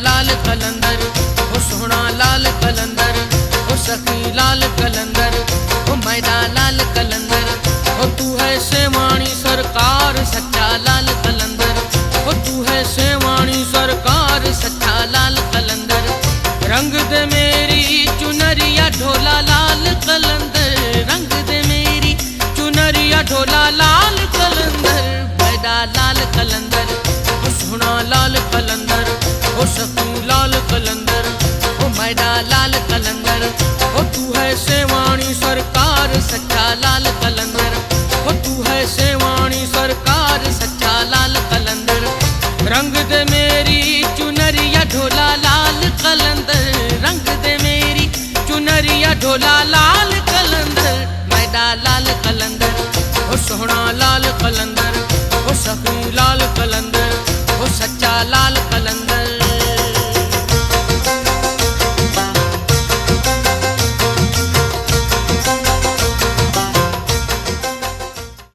लाल कलंदर, ओ सोहना लाल कलंदर, ओ सखी लाल कलंदर, ओ मैदा लाल कलंदर, ओ तू है सेवाणी सरकार सच्चा लाल कलंदर, ओ तू है सेवाणी सरकार सच्चा लाल कलंदर। रंग दे मेरी चुनरिया ढोला लाल कलंदर, रंग दे मेरी चुनरिया ढोला लाल कलंदर, मैदा लाल कलंदर, ओ सोहना लाल कलंदर, ओ सखी लाल कलंदर, ओ मैदा लाल कलंदर, ओ तू है सेवाणी सरकार सच्चा लाल कलंदर, ओ तू है सेवाणी सरकार सच्चा लाल कलंदर। रंग दे मेरी चुनरिया ढोला लाल कलंदर, रंग दे मेरी चुनरिया ढोला लाल कलंदर, मैदा लाल कलंदर, ओ सोहना लाल कलंदर, ओ सखी लाल कलंदर, ओ सच्चा लाल